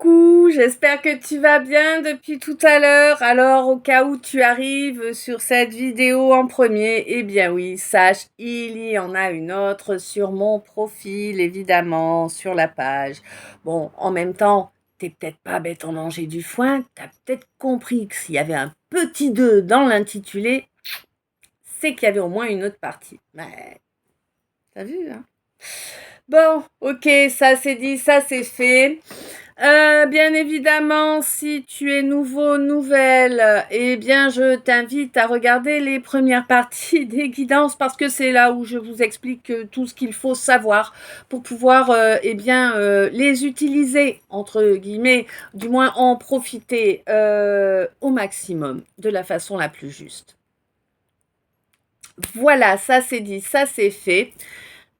Coucou, j'espère que tu vas bien depuis tout à l'heure. Alors, au cas où tu arrives sur cette vidéo en premier, eh bien oui, sache, il y en a une autre sur mon profil, évidemment, sur la page. Bon, en même temps, t'es peut-être pas bête en manger du foin, t'as peut-être compris que s'il y avait un petit 2 dans l'intitulé, c'est qu'il y avait au moins une autre partie. Mais, t'as vu, hein? Bon, ok, ça c'est dit, ça c'est fait. Bien évidemment, si tu es nouveau, nouvelle, eh bien, je t'invite à regarder les premières parties des guidances parce que c'est là où je vous explique tout ce qu'il faut savoir pour pouvoir, les utiliser, entre guillemets, du moins en profiter au maximum, de la façon la plus juste. Voilà, ça c'est dit, ça c'est fait.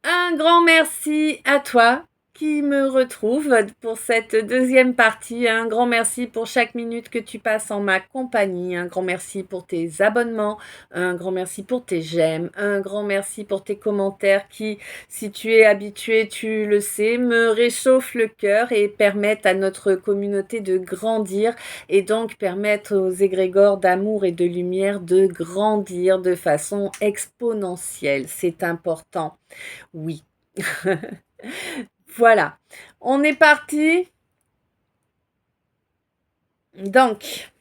Un grand merci à toi qui me retrouve pour cette deuxième partie. Un grand merci pour chaque minute que tu passes en ma compagnie. Un grand merci pour tes abonnements. Un grand merci pour tes j'aime. Un grand merci pour tes commentaires qui, si tu es habitué, tu le sais, me réchauffent le cœur et permettent à notre communauté de grandir et donc permettent aux égrégores d'amour et de lumière de grandir de façon exponentielle. C'est important. Oui. Voilà. On est parti. Donc,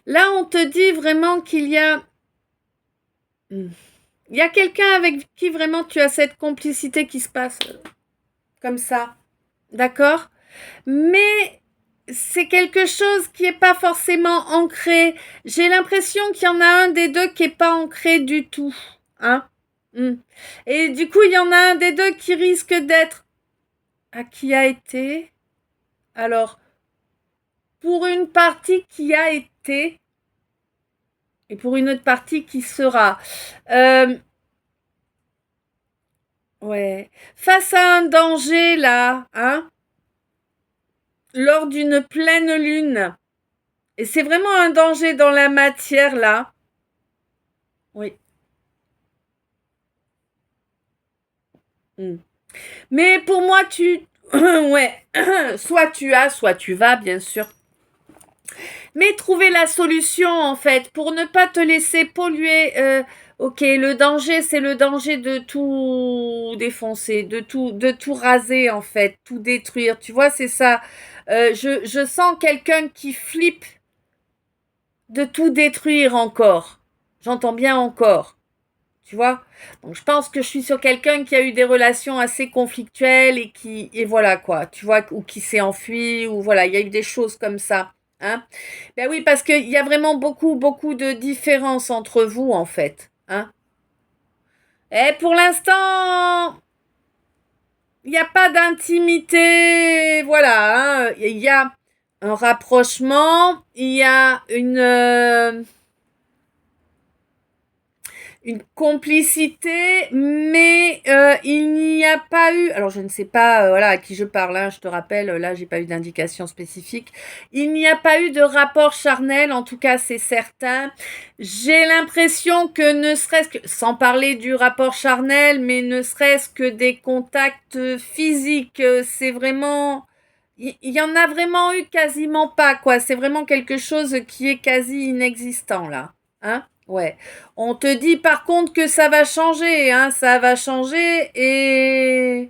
là, on te dit vraiment qu'il y a... Il y a quelqu'un avec qui vraiment tu as cette complicité qui se passe comme ça. D'accord? Mais c'est quelque chose qui n'est pas forcément ancré. J'ai l'impression qu'il y en a un des deux qui n'est pas ancré du tout. Hein? Et du coup, il y en a un des deux qui risque d'être... Ah, qui a été... Alors, pour une partie qui a été et pour une autre partie qui sera. Ouais. Face à un danger, là, hein, lors d'une pleine lune, et c'est vraiment un danger dans la matière, là. Oui. Mais pour moi, ouais. Soit tu as, soit tu vas, bien sûr. Mais trouver la solution, en fait, pour ne pas te laisser polluer. Ok, le danger, c'est le danger de tout défoncer, de tout raser, en fait, tout détruire. Tu vois, c'est ça. Je sens quelqu'un qui flippe de tout détruire encore. J'entends bien encore. Tu vois? Donc, je pense que je suis sur quelqu'un qui a eu des relations assez conflictuelles et voilà quoi. Tu vois, ou qui s'est enfui, ou voilà, il y a eu des choses comme ça. Hein? Ben oui, parce qu'il y a vraiment beaucoup, beaucoup de différences entre vous, en fait. Hein? Et pour l'instant, il n'y a pas d'intimité. Voilà. Hein? Il y a un rapprochement, il y a une complicité, mais il n'y a pas eu, alors je ne sais pas voilà à qui je parle, hein, je te rappelle, là j'ai pas eu d'indication spécifique, il n'y a pas eu de rapport charnel, en tout cas c'est certain. J'ai l'impression que ne serait-ce que, sans parler du rapport charnel, mais ne serait-ce que des contacts physiques, c'est vraiment... Il y en a vraiment eu quasiment pas, quoi. C'est vraiment quelque chose qui est quasi inexistant, là. Hein? Ouais. On te dit par contre que ça va changer, hein. Ça va changer et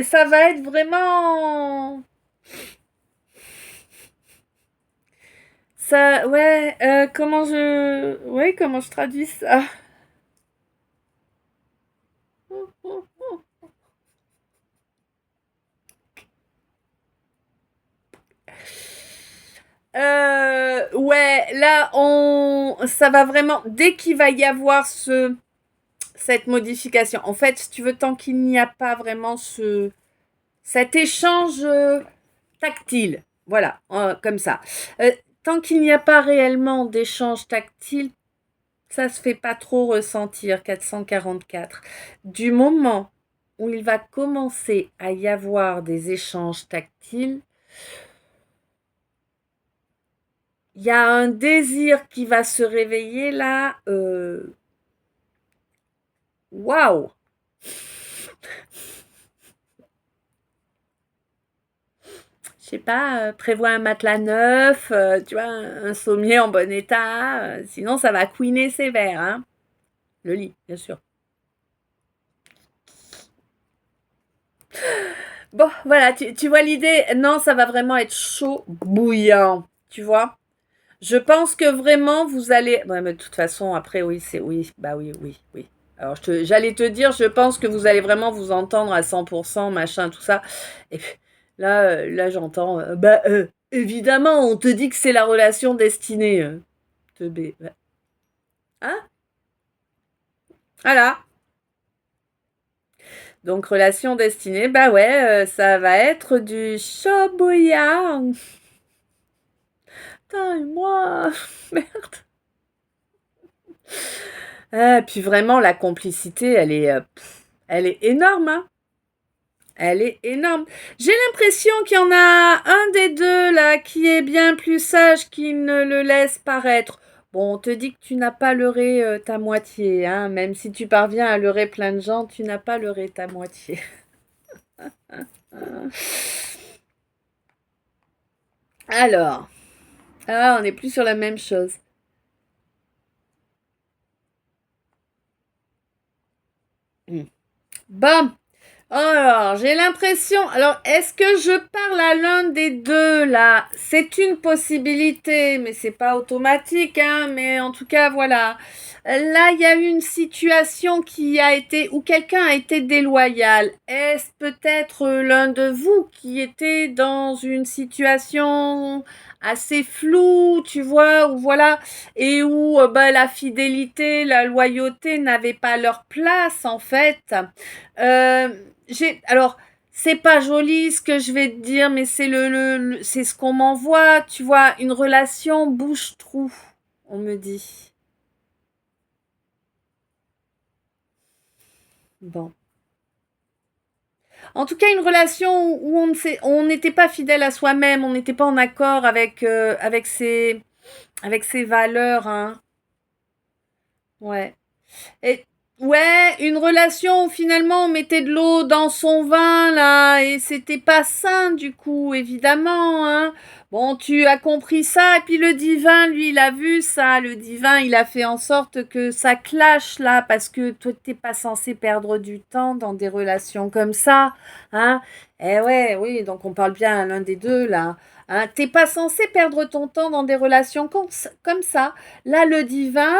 ça va être vraiment... Ça, ouais, comment je traduis ça? Ouais, là, ça va vraiment, dès qu'il va y avoir cette modification, en fait, si tu veux, tant qu'il n'y a pas vraiment cet échange tactile, voilà, comme ça. Tant qu'il n'y a pas réellement d'échange tactile, ça se fait pas trop ressentir, 444. Du moment où il va commencer à y avoir des échanges tactiles, il y a un désir qui va se réveiller là. Waouh! sais pas, prévois un matelas neuf, tu vois, un sommier en bon état, sinon ça va couiner sévère, hein. Le lit, bien sûr. Bon, voilà, tu vois l'idée? Non, ça va vraiment être chaud, bouillant, tu vois? Je pense que vraiment vous allez. Ouais, mais de toute façon, après, oui, c'est oui, bah oui, oui, oui. Alors, j'allais te dire, je pense que vous allez vraiment vous entendre à 100%, machin, tout ça. Et puis, là, j'entends, évidemment, on te dit que c'est la relation destinée. Teubé. Ouais. Hein? Voilà. Donc, relation destinée, bah ouais, ça va être du chaud bouillant. Putain, et moi, merde. Puis vraiment, la complicité, elle est énorme, hein. Elle est énorme. J'ai l'impression qu'il y en a un des deux là qui est bien plus sage qui ne le laisse paraître. Bon, on te dit que tu n'as pas leurré ta moitié, hein. Même si tu parviens à leurrer plein de gens, tu n'as pas leurré ta moitié. Alors, on n'est plus sur la même chose. Hmm. Bon, alors, j'ai l'impression. Alors, est-ce que je parle à l'un des deux là? C'est une possibilité, mais c'est pas automatique, hein. Mais en tout cas, voilà. Là, il y a eu une situation qui a été où quelqu'un a été déloyal. Est-ce peut-être l'un de vous qui était dans une situation assez floue, tu vois, ou voilà, et où la fidélité, la loyauté n'avaient pas leur place en fait. Euh, alors, c'est pas joli ce que je vais te dire, mais c'est c'est ce qu'on m'envoie, tu vois, une relation bouche-trou, on me dit. Bon. En tout cas, une relation où on n'était pas fidèle à soi-même, on n'était pas en accord avec ses valeurs, hein. Ouais. Et ouais, une relation où finalement on mettait de l'eau dans son vin là et c'était pas sain du coup, évidemment, hein. Bon, tu as compris ça et puis le divin, lui, il a vu ça. Le divin, il a fait en sorte que ça clash là parce que toi t'es pas censé perdre du temps dans des relations comme ça, hein. Eh ouais, oui, donc on parle bien à l'un des deux là. Hein, t'es pas censé perdre ton temps dans des relations comme ça. Là, le divin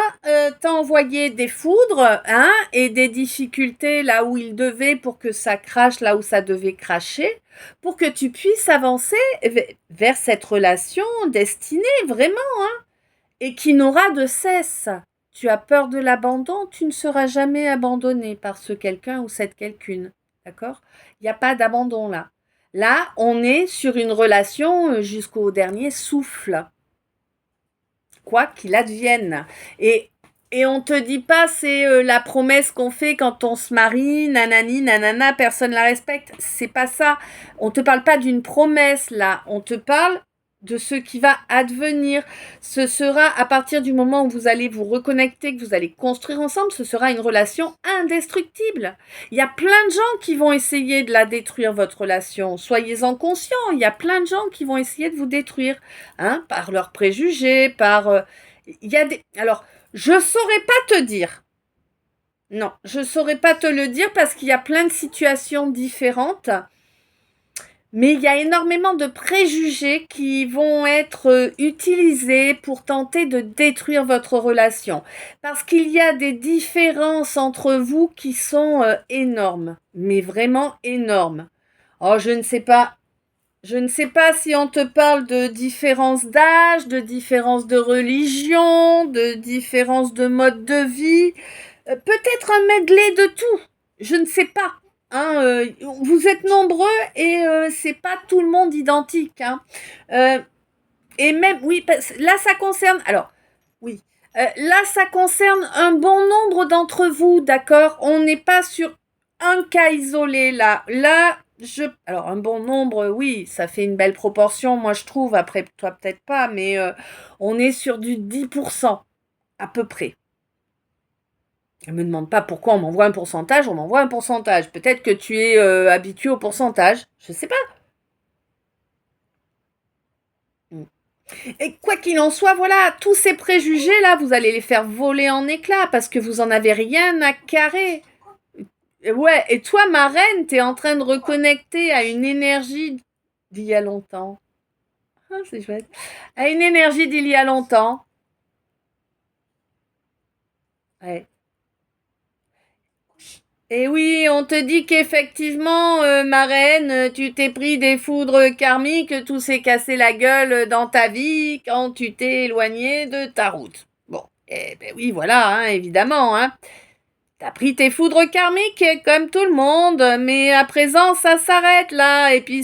t'a envoyé des foudres, hein, et des difficultés là où il devait pour que ça crache là où ça devait cracher, pour que tu puisses avancer vers cette relation destinée, vraiment, et qui n'aura de cesse. Tu as peur de l'abandon, tu ne seras jamais abandonné par ce quelqu'un ou cette quelqu'une. D'accord? Il n'y a pas d'abandon là. Là, on est sur une relation jusqu'au dernier souffle quoi qu'il advienne. Et, et on te dit pas c'est la promesse qu'on fait quand on se marie, nanani, nanana, personne la respecte. C'est pas ça. On te parle pas d'une promesse là. On te parle de ce qui va advenir. Ce sera à partir du moment où vous allez vous reconnecter, que vous allez construire ensemble, ce sera une relation indestructible. Il y a plein de gens qui vont essayer de la détruire, votre relation. Soyez-en conscients. Il y a plein de gens qui vont essayer de vous détruire, hein, par leurs préjugés, par... il y a des... Alors, je saurais pas te dire. Non, je saurais pas te le dire parce qu'il y a plein de situations différentes. Mais il y a énormément de préjugés qui vont être utilisés pour tenter de détruire votre relation. Parce qu'il y a des différences entre vous qui sont énormes. Mais vraiment énormes. Oh, je ne sais pas. Je ne sais pas si on te parle de différence d'âge, de différence de religion, de différence de mode de vie, peut-être un medley de tout. Je ne sais pas. Hein, vous êtes nombreux et c'est pas tout le monde identique. Hein. Euh, et même, oui, là ça concerne. Alors, oui. Là, ça concerne un bon nombre d'entre vous, d'accord? On n'est pas sur un cas isolé là. Là, alors un bon nombre, oui, ça fait une belle proportion, moi je trouve. Après, toi peut-être pas, mais on est sur du 10% à peu près. Je me demande pas pourquoi on m'envoie un pourcentage, on m'envoie un pourcentage. Peut-être que tu es habitué au pourcentage, je sais pas. Et quoi qu'il en soit, voilà, tous ces préjugés là, vous allez les faire voler en éclats parce que vous en avez rien à carrer. Ouais, et toi, ma reine, t'es en train de reconnecter à une énergie d'il y a longtemps. Ah, c'est chouette. À une énergie d'il y a longtemps. Ouais. Et oui, on te dit qu'effectivement, ma reine, tu t'es pris des foudres karmiques, tout s'est cassé la gueule dans ta vie quand tu t'es éloigné de ta route. Bon, eh ben oui, voilà, hein, évidemment, hein. T'as pris tes foudres karmiques comme tout le monde, mais à présent ça s'arrête là. Et puis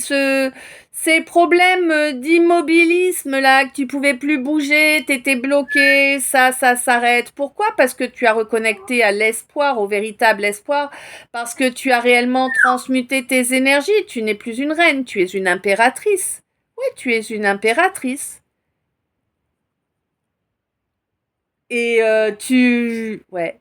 ces problèmes d'immobilisme là, que tu pouvais plus bouger, t'étais bloqué, ça s'arrête. Pourquoi? Parce que tu as reconnecté à l'espoir, au véritable espoir, parce que tu as réellement transmuté tes énergies. Tu n'es plus une reine, tu es une impératrice. Oui, tu es une impératrice. Et ouais.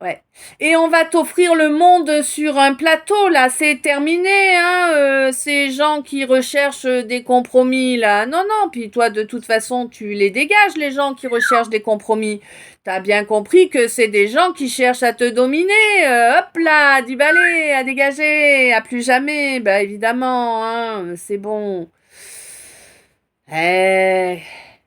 Ouais. Et on va t'offrir le monde sur un plateau, là. C'est terminé, hein. Ces gens qui recherchent des compromis, là. Non, non. Puis toi, de toute façon, tu les dégages, les gens qui recherchent des compromis. T'as bien compris que c'est des gens qui cherchent à te dominer. Hop là, du balai, à dégager, à plus jamais. Bah évidemment, hein. C'est bon. Eh.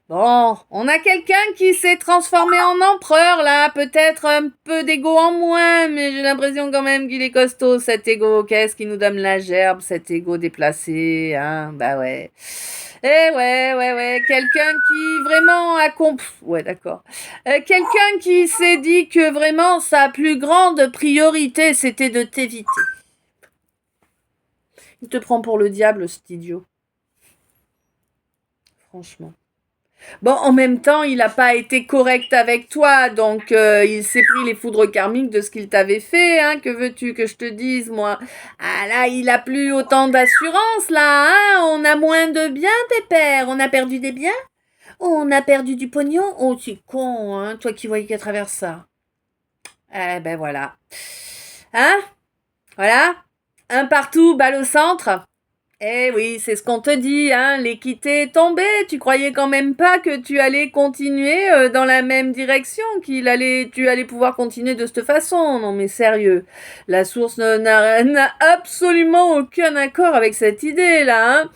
Bon, on a quelqu'un qui s'est transformé en empereur, là. Peut-être un peu d'ego en moins, mais j'ai l'impression quand même qu'il est costaud, cet ego. Qu'est-ce qui nous donne la gerbe, cet ego déplacé, hein? Bah ouais. Eh ouais. Quelqu'un qui vraiment a compris. Ouais, d'accord. Quelqu'un qui s'est dit que vraiment sa plus grande priorité, c'était de t'éviter. Il te prend pour le diable, cet idiot. Franchement. Bon, en même temps, il n'a pas été correct avec toi, donc il s'est pris les foudres karmiques de ce qu'il t'avait fait, hein. Que veux-tu que je te dise, moi? Ah là, il a plus autant d'assurance, là, hein. On a moins de biens, pépère. On a perdu des biens? On a perdu du pognon? Oh, c'est con, hein, toi qui voyais qu'à travers ça. Eh ben voilà. Hein? Voilà. Un partout, balle au centre. Eh oui, c'est ce qu'on te dit, hein, l'équité est tombée. Tu croyais quand même pas que tu allais continuer dans la même direction, tu allais pouvoir continuer de cette façon. Non mais sérieux, la source n'a absolument aucun accord avec cette idée-là, hein.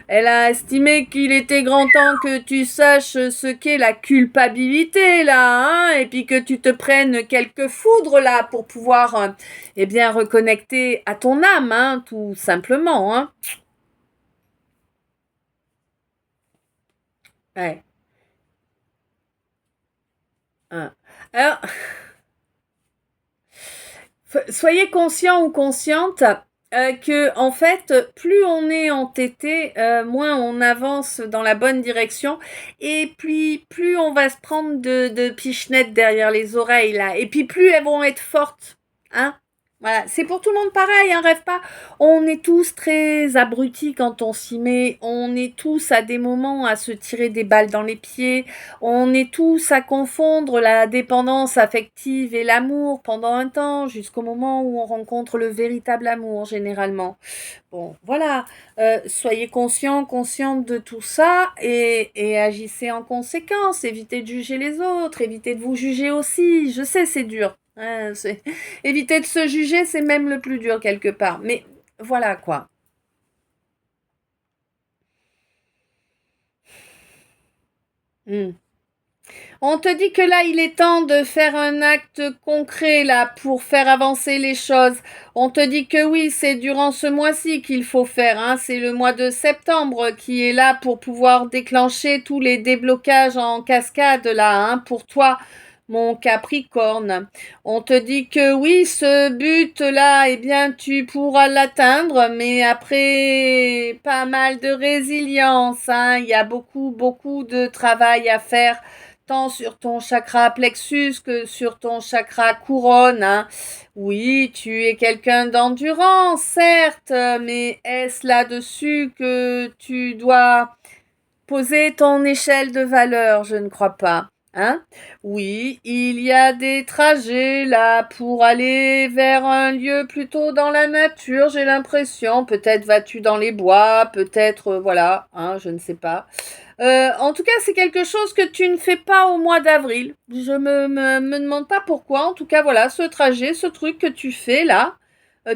Elle a estimé qu'il était grand temps que tu saches ce qu'est la culpabilité, là, hein, et puis que tu te prennes quelques foudres, là, pour pouvoir, eh bien, reconnecter à ton âme, hein, tout simplement, hein. Ouais. Hein. Alors, soyez conscient ou consciente que en fait, plus on est entêté, moins on avance dans la bonne direction, et puis plus on va se prendre de pichenettes derrière les oreilles là, et puis plus elles vont être fortes, hein. Voilà, c'est pour tout le monde pareil, hein, rêve pas. On est tous très abrutis quand on s'y met. On est tous à des moments à se tirer des balles dans les pieds. On est tous à confondre la dépendance affective et l'amour pendant un temps, jusqu'au moment où on rencontre le véritable amour, généralement. Bon, voilà. Soyez conscients, conscientes de tout ça et agissez en conséquence. Évitez de juger les autres, évitez de vous juger aussi. Je sais, c'est dur. Hein, éviter de se juger, c'est même le plus dur quelque part. Mais voilà quoi. Hmm. On te dit que là, il est temps de faire un acte concret là pour faire avancer les choses. On te dit que oui, c'est durant ce mois-ci qu'il faut faire, hein. C'est le mois de septembre qui est là pour pouvoir déclencher tous les déblocages en cascade là, hein, pour toi. Mon Capricorne, on te dit que oui, ce but-là, eh bien, tu pourras l'atteindre, mais après pas mal de résilience, hein. Il y a beaucoup de travail à faire tant sur ton chakra plexus que sur ton chakra couronne, hein. Oui, tu es quelqu'un d'endurant, certes, mais est-ce là-dessus que tu dois poser ton échelle de valeur? Je ne crois pas. Hein? Oui, il y a des trajets là pour aller vers un lieu plutôt dans la nature, j'ai l'impression. Peut-être vas-tu dans les bois, peut-être, voilà, hein, je ne sais pas. En tout cas, c'est quelque chose que tu ne fais pas au mois d'avril. Je me demande pas pourquoi. En tout cas, voilà, ce trajet, ce truc que tu fais là,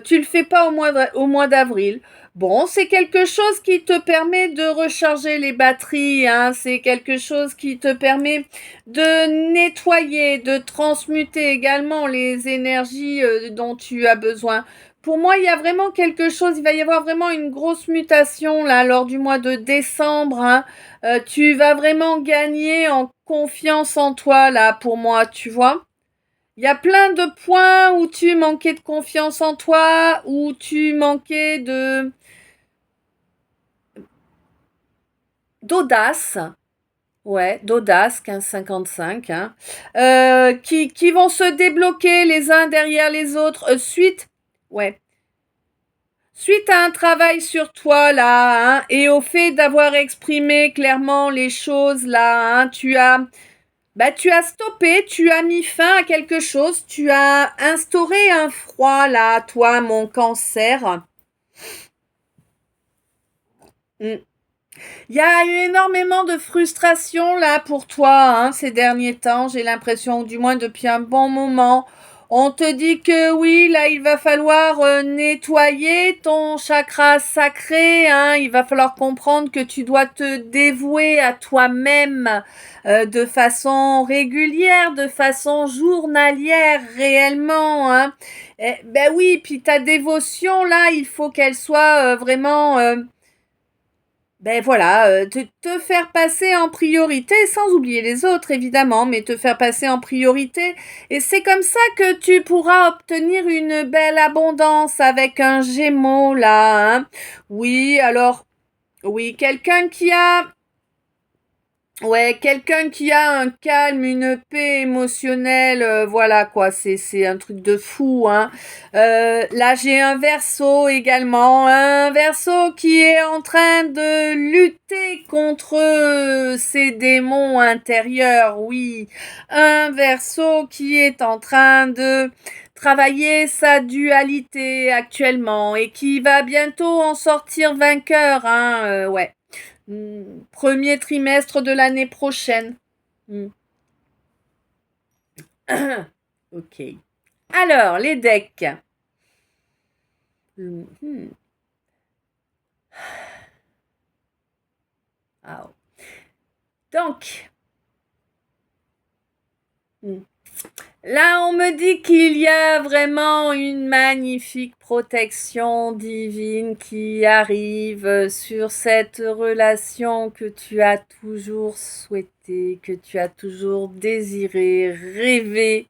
tu le fais pas au mois d'avril. Bon, c'est quelque chose qui te permet de recharger les batteries, hein. C'est quelque chose qui te permet de nettoyer, de transmuter également les énergies dont tu as besoin. Pour moi, il y a vraiment quelque chose, il va y avoir vraiment une grosse mutation là lors du mois de décembre, hein. Tu vas vraiment gagner en confiance en toi là pour moi, tu vois. Il y a plein de points où tu manquais de confiance en toi, où tu manquais de d'audace. Ouais, d'audace, 1555, hein, qui vont se débloquer les uns derrière les autres ouais, suite à un travail sur toi là, hein, et au fait d'avoir exprimé clairement les choses là, hein, tu as stoppé, tu as mis fin à quelque chose, tu as instauré un froid là, toi, mon cancer. Mm. Il y a eu énormément de frustration là pour toi, hein, ces derniers temps, j'ai l'impression, du moins depuis un bon moment. On te dit que oui, là, il va falloir nettoyer ton chakra sacré, hein. Il va falloir comprendre que tu dois te dévouer à toi-même de façon régulière, de façon journalière, réellement, hein. Ben oui, puis ta dévotion, là, il faut qu'elle soit vraiment ben voilà, te faire passer en priorité, sans oublier les autres évidemment, mais te faire passer en priorité. Et c'est comme ça que tu pourras obtenir une belle abondance avec un Gémeaux là, hein. Oui, alors, oui, quelqu'un qui a un calme, une paix émotionnelle, voilà quoi, c'est un truc de fou, hein. Là j'ai un Verseau également, un Verseau qui est en train de lutter contre ses démons intérieurs, oui, un Verseau qui est en train de travailler sa dualité actuellement et qui va bientôt en sortir vainqueur, hein, ouais. Premier trimestre de l'année prochaine. Hmm. Ok. Alors, les decks. Mhm. Ah. Donc, hmm. Là, on me dit qu'il y a vraiment une magnifique protection divine qui arrive sur cette relation que tu as toujours souhaitée, que tu as toujours désiré, rêvé,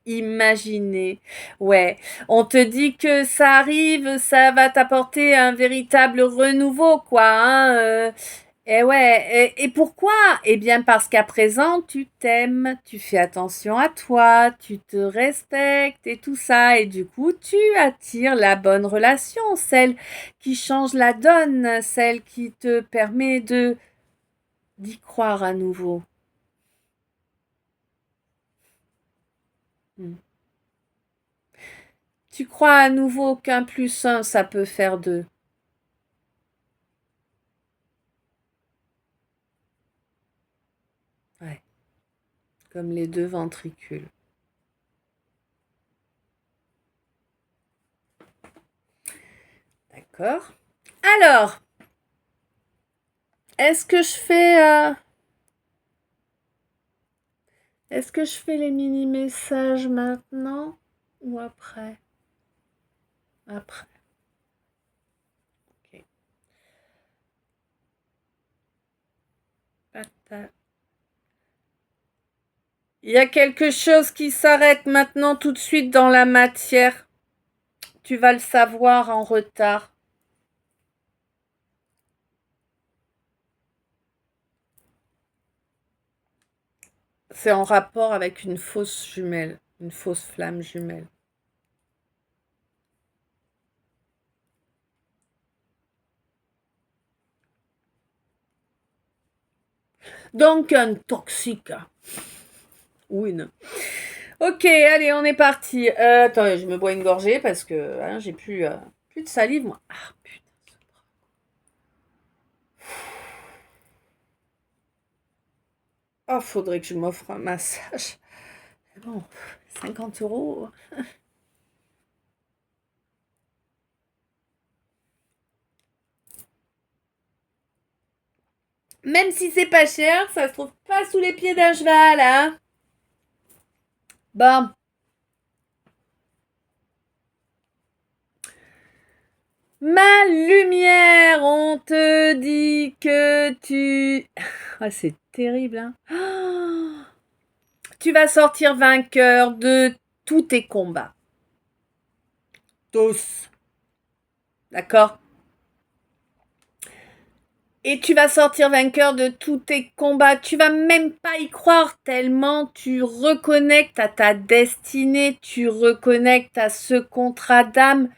imaginé. Ouais, on te dit que ça arrive, ça va t'apporter un véritable renouveau, quoi, hein. Et ouais, et pourquoi? Eh bien parce qu'à présent, tu t'aimes, tu fais attention à toi, tu te respectes et tout ça, et du coup, tu attires la bonne relation, celle qui change la donne, celle qui te permet de d'y croire à nouveau. Hmm. Tu crois à nouveau qu'un plus un, ça peut faire deux. Ouais, comme les deux ventricules. D'accord. Alors, est-ce que je fais est-ce que je fais les mini-messages maintenant ou après? Après. Ok. Il y a quelque chose qui s'arrête maintenant tout de suite dans la matière. Tu vas le savoir en retard. C'est en rapport avec une fausse jumelle, une fausse flamme jumelle. Donc un toxique. ou une. Ok, allez, on est parti. Attends, je me bois une gorgée parce que hein, j'ai plus de salive, moi. Ah, putain. Oh, faudrait que je m'offre un massage. Bon, 50 €. Même si c'est pas cher, ça se trouve pas sous les pieds d'un cheval, hein. Bon. Ma lumière, on te dit que tu... Ah, c'est terrible, hein. Oh, tu vas sortir vainqueur de tous tes combats. Tous. D'accord? Et tu vas sortir vainqueur de tous tes combats. Tu vas même pas y croire tellement tu reconnectes à ta destinée, tu reconnectes à ce contrat d'âme,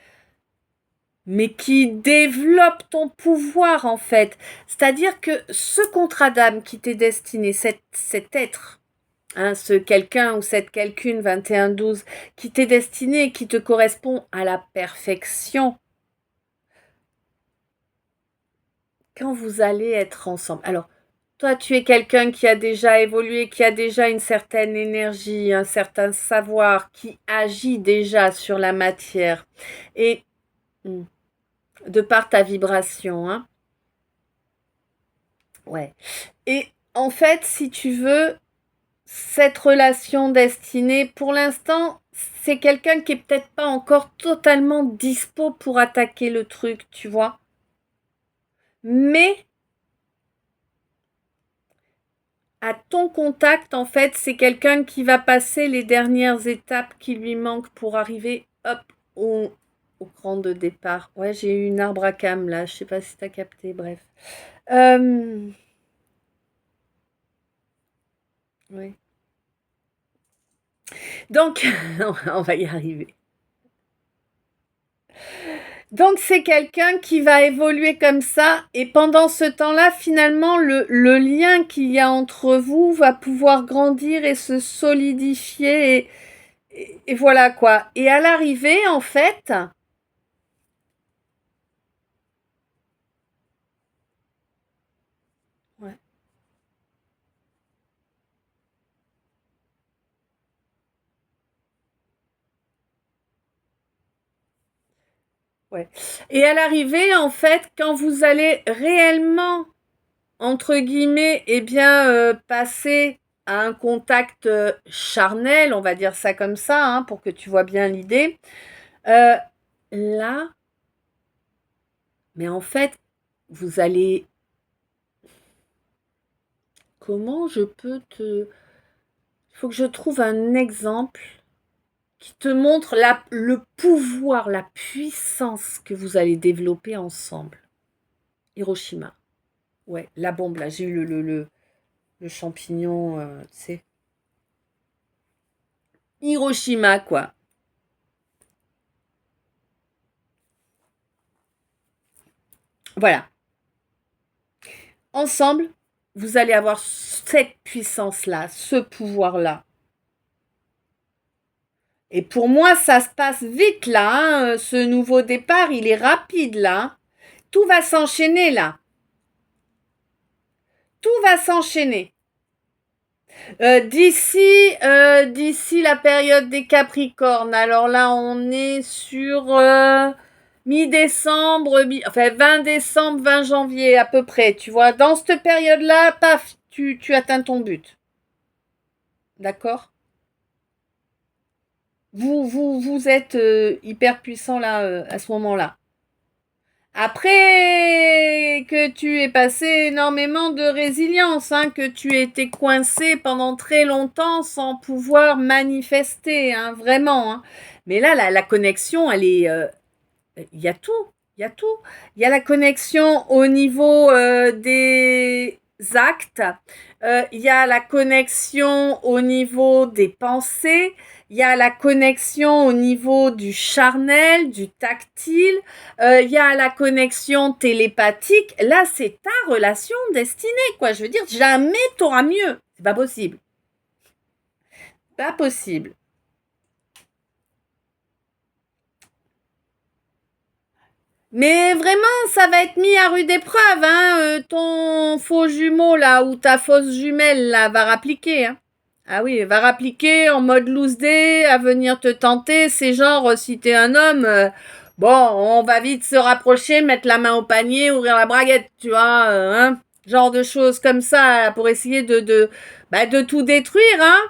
mais qui développe ton pouvoir en fait. C'est-à-dire que ce contrat d'âme qui t'est destiné, cet être, hein, ce quelqu'un ou cette quelqu'une 21-12, qui t'est destiné et qui te correspond à la perfection, quand vous allez être ensemble. Alors, toi, tu es quelqu'un qui a déjà évolué, qui a déjà une certaine énergie, un certain savoir, qui agit déjà sur la matière. Et de par ta vibration, hein. Ouais. Et en fait, si tu veux, cette relation destinée, pour l'instant, c'est quelqu'un qui est peut-être pas encore totalement dispo pour attaquer le truc, tu vois. Mais à ton contact, en fait, c'est quelqu'un qui va passer les dernières étapes qui lui manquent pour arriver, hop, au cran de départ. Ouais, j'ai eu une arbre à cam là, je sais pas si t'as capté, bref. Oui. Donc, on va y arriver. Donc, c'est quelqu'un qui va évoluer comme ça, et pendant ce temps-là, finalement, le lien qu'il y a entre vous va pouvoir grandir et se solidifier, et voilà quoi. Et à l'arrivée, en fait, ouais, ouais. Et à l'arrivée, en fait, quand vous allez réellement, entre guillemets, eh bien, passer à un contact charnel, on va dire ça comme ça, hein, pour que tu vois bien l'idée, euh, là, mais en fait, vous allez... Comment je peux te... Il faut que je trouve un exemple qui te montre le pouvoir, la puissance que vous allez développer ensemble. Hiroshima. Ouais, la bombe, là, j'ai eu le champignon, tu sais. Hiroshima, quoi. Voilà. Ensemble, vous allez avoir cette puissance-là, ce pouvoir-là. Et pour moi, ça se passe vite là, hein. Ce nouveau départ, il est rapide là. Tout va s'enchaîner là. Tout va s'enchaîner. D'ici la période des Capricornes. Alors là, on est sur mi-décembre, enfin 20 décembre, 20 janvier à peu près. Tu vois, dans cette période-là, paf, tu atteins ton but. D'accord? Vous êtes hyper puissant là à ce moment-là. Après que tu aies passé énormément de résilience, hein, que tu aies été coincé pendant très longtemps sans pouvoir manifester, hein, vraiment. Hein. Mais là, la connexion, elle est... Il y a tout, il y a tout. Il y a la connexion au niveau des actes, il y a la connexion au niveau des pensées, il y a la connexion au niveau du charnel, du tactile, il y a la connexion télépathique. Là, c'est ta relation destinée, quoi. Je veux dire, jamais t'auras mieux. C'est pas possible. Pas possible. Mais vraiment, ça va être mis à rude épreuve, hein. Ton faux jumeau, là, ou ta fausse jumelle, là, va rappliquer, hein. Ah oui, va rappliquer en mode loose day, à venir te tenter. C'est genre, si t'es un homme, bon, on va vite se rapprocher, mettre la main au panier, ouvrir la braguette, tu vois, hein. Genre de choses comme ça, pour essayer de tout détruire, hein.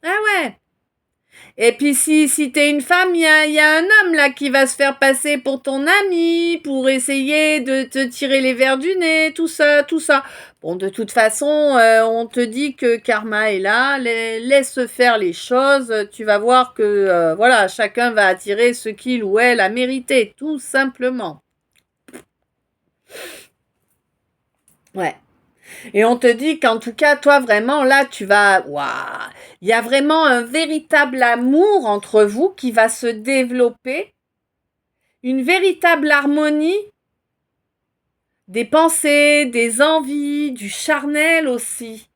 Ah ouais. Et puis si t'es une femme, il y a un homme là qui va se faire passer pour ton ami, pour essayer de te tirer les vers du nez, tout ça, tout ça. Bon, de toute façon, on te dit que karma est là, laisse faire les choses, tu vas voir que voilà, chacun va attirer ce qu'il ou elle a mérité, tout simplement. Ouais. Et on te dit qu'en tout cas, toi, vraiment, là, tu vas... Waouh, il y a vraiment un véritable amour entre vous qui va se développer, une véritable harmonie des pensées, des envies, du charnel aussi.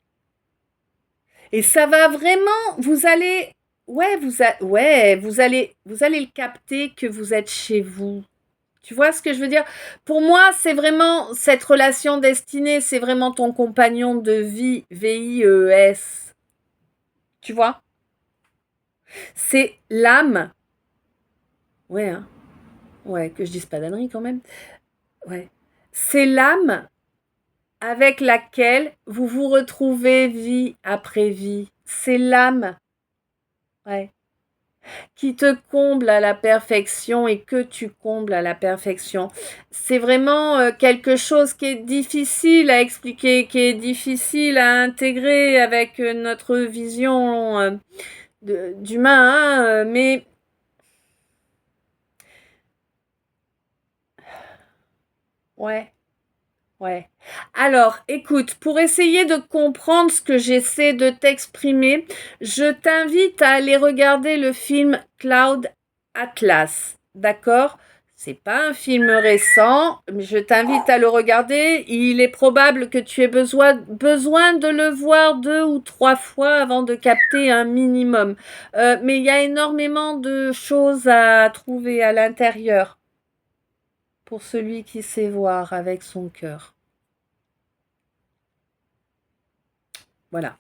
Et ça va vraiment... Vous allez... Ouais, vous allez le capter que vous êtes chez vous. Tu vois ce que je veux dire? Pour moi, c'est vraiment cette relation destinée, c'est vraiment ton compagnon de vie, V-I-E-S. Tu vois? C'est l'âme. Ouais, hein. Ouais, que je dise pas d'ânerie quand même. Ouais. C'est l'âme avec laquelle vous vous retrouvez vie après vie. C'est l'âme, ouais, qui te comble à la perfection et que tu combles à la perfection. C'est vraiment quelque chose qui est difficile à expliquer, qui est difficile à intégrer avec notre vision d'humain, hein, mais ouais. Ouais. Alors, écoute, pour essayer de comprendre ce que j'essaie de t'exprimer, je t'invite à aller regarder le film Cloud Atlas. D'accord? C'est pas un film récent, mais je t'invite à le regarder. Il est probable que tu aies besoin de le voir 2 ou 3 fois avant de capter un minimum. Mais il y a énormément de choses à trouver à l'intérieur pour celui qui sait voir avec son cœur. Voilà.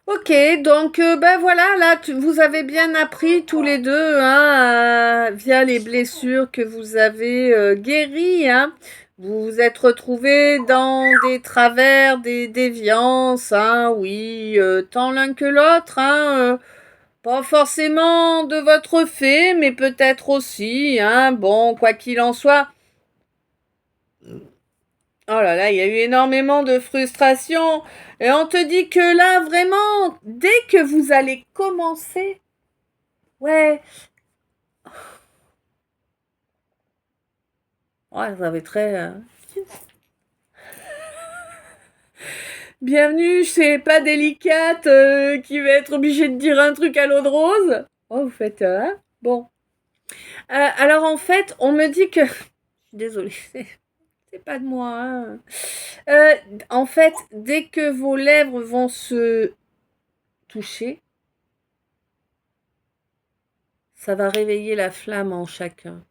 Ok, donc ben voilà, là vous avez bien appris tous les deux, hein, via les blessures que vous avez guéries, hein. Vous vous êtes retrouvés dans des travers, des déviances, hein, oui, tant l'un que l'autre, hein, pas forcément de votre fait, mais peut-être aussi, hein, bon, quoi qu'il en soit. Oh là là, il y a eu énormément de frustration. Et on te dit que là, vraiment, dès que vous allez commencer, ouais, ouais, ça va être très... Bienvenue chez Pas Délicate, qui va être obligé de dire un truc à l'eau de rose. Oh, vous faites... hein, bon. Alors en fait, on me dit que... Je suis désolée, c'est pas de moi, hein. En fait, dès que vos lèvres vont se toucher, ça va réveiller la flamme en chacun.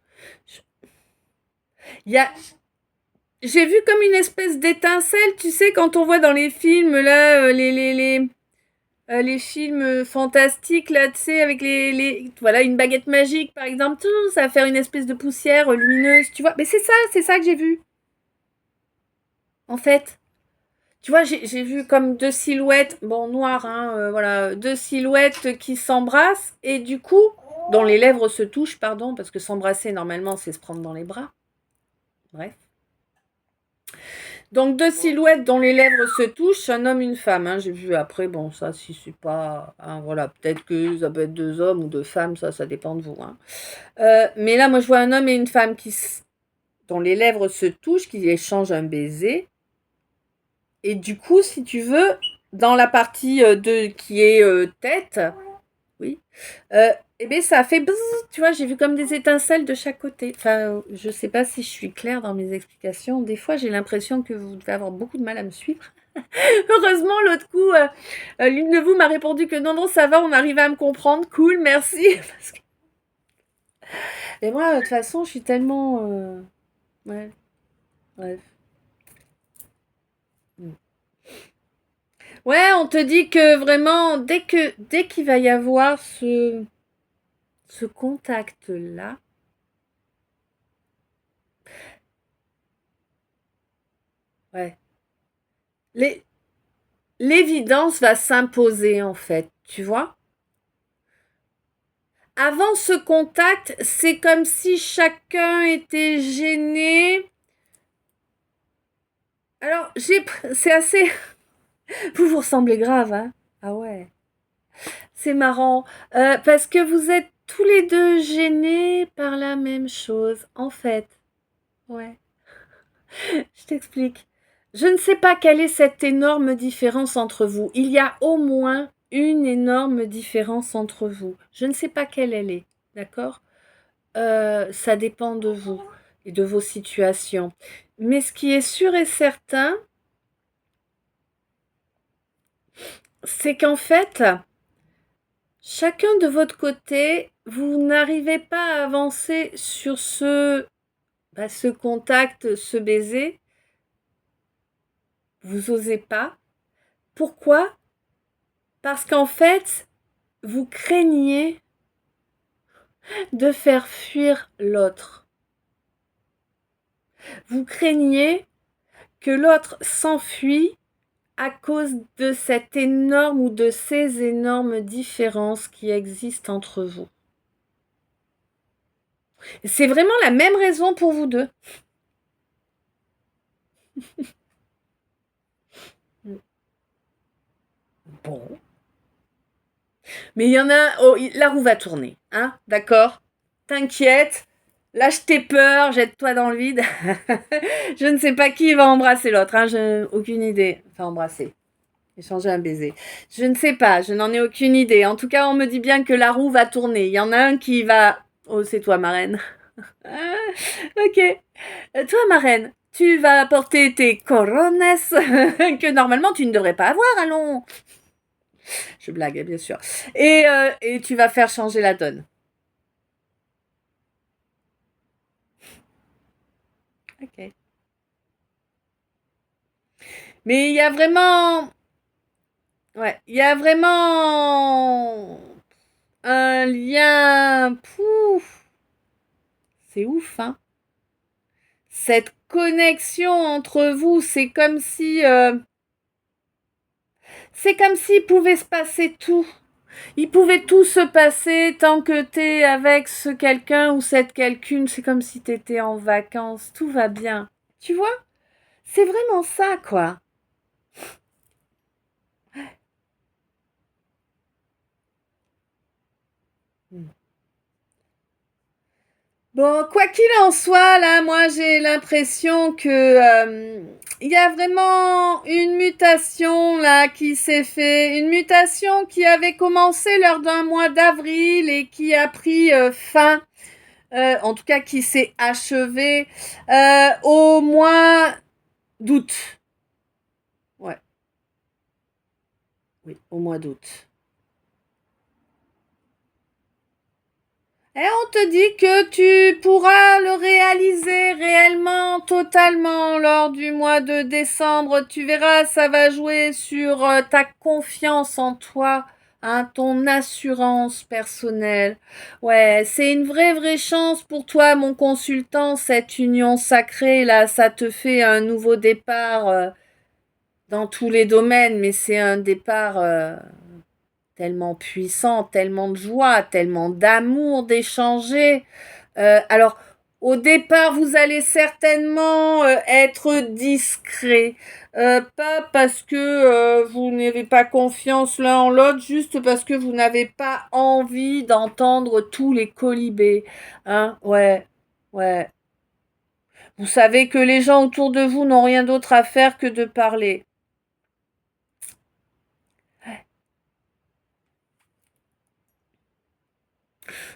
Il y a, j'ai vu comme une espèce d'étincelle, tu sais, quand on voit dans les films, là, les films fantastiques, là, tu sais, avec voilà, une baguette magique, par exemple, tout, ça va faire une espèce de poussière lumineuse, tu vois. Mais c'est ça que j'ai vu, en fait. Tu vois, j'ai vu comme 2 silhouettes, bon, noires, hein, voilà, 2 silhouettes qui s'embrassent, et du coup, dont les lèvres se touchent, pardon, parce que s'embrasser, normalement, c'est se prendre dans les bras. Bref. Donc 2 silhouettes dont les lèvres se touchent, un homme, une femme, hein, j'ai vu après, bon ça si c'est pas, hein, voilà, peut-être que ça peut être 2 hommes ou 2 femmes, ça dépend de vous, hein. Mais là moi je vois un homme et une femme dont les lèvres se touchent, qui échangent un baiser, Et du coup, si tu veux, dans la partie qui est tête, oui, eh bien, ça a fait bzzz, tu vois, j'ai vu comme des étincelles de chaque côté. Enfin, je sais pas si je suis claire dans mes explications. Des fois, j'ai l'impression que vous devez avoir beaucoup de mal à me suivre. Heureusement, l'autre coup, l'une de vous m'a répondu que non, non, ça va, on arrive à me comprendre. Cool, merci. Parce que... Et moi, de toute façon, je suis tellement... Ouais, bref. Mm. Ouais, on te dit que vraiment, dès qu'il va y avoir ce contact-là, ouais, l'é- l'évidence va s'imposer en fait, tu vois. Avant ce contact, c'est comme si chacun était gêné. Alors, c'est assez... Vous vous ressemblez grave, hein? Ah ouais. C'est marrant. Parce que vous êtes tous les deux gênés par la même chose, en fait. Ouais. Je t'explique. Je ne sais pas quelle est cette énorme différence entre vous. Il y a au moins une énorme différence entre vous. Je ne sais pas quelle elle est, d'accord? Ça dépend de vous et de vos situations. Mais ce qui est sûr et certain, c'est qu'en fait, chacun de votre côté, vous n'arrivez pas à avancer sur ce contact, ce baiser. Vous osez pas. Pourquoi? Parce qu'en fait, vous craignez de faire fuir l'autre. Vous craignez que l'autre s'enfuit à cause de cette énorme ou de ces énormes différences qui existent entre vous. C'est vraiment la même raison pour vous deux. Bon. Mais il y en a... Oh, la roue va tourner, hein? D'accord? T'inquiète. Lâche tes peurs, jette-toi dans le vide. Je ne sais pas qui va embrasser l'autre, hein? Je... Aucune idée. Enfin, embrasser. Échanger un baiser. Je ne sais pas, je n'en ai aucune idée. En tout cas, on me dit bien que la roue va tourner. Il y en a un qui va... Oh, c'est toi, ma reine. Ah, ok. Toi, ma reine, tu vas porter tes corones que normalement tu ne devrais pas avoir, allons. Je blague, bien sûr. Et tu vas faire changer la donne. Ok. Mais il y a vraiment... Ouais, il y a vraiment un lien... Pouf. C'est ouf, hein. Cette connexion entre vous, c'est comme s'il pouvait se passer tout. Il pouvait tout se passer tant que t'es avec ce quelqu'un ou cette quelqu'une. C'est comme si t'étais en vacances. Tout va bien. Tu vois? C'est vraiment ça, quoi. Bon, quoi qu'il en soit, là, moi, j'ai l'impression que il y a vraiment une mutation là qui s'est fait, une mutation qui avait commencé lors d'un mois d'avril et qui a pris fin, en tout cas qui s'est achevée au mois d'août. Ouais, oui, au mois d'août. Et on te dit que tu pourras le réaliser réellement, totalement lors du mois de décembre. Tu verras, ça va jouer sur ta confiance en toi, hein, ton assurance personnelle. Ouais, c'est une vraie, vraie chance pour toi, mon consultant, cette union sacrée, là, ça te fait un nouveau départ dans tous les domaines, mais c'est un départ... tellement puissant, tellement de joie, tellement d'amour d'échanger. Alors, au départ, vous allez certainement être discret. Pas parce que vous n'avez pas confiance l'un en l'autre, juste parce que vous n'avez pas envie d'entendre tous les colibés. Hein, ouais, ouais. Vous savez que les gens autour de vous n'ont rien d'autre à faire que de parler.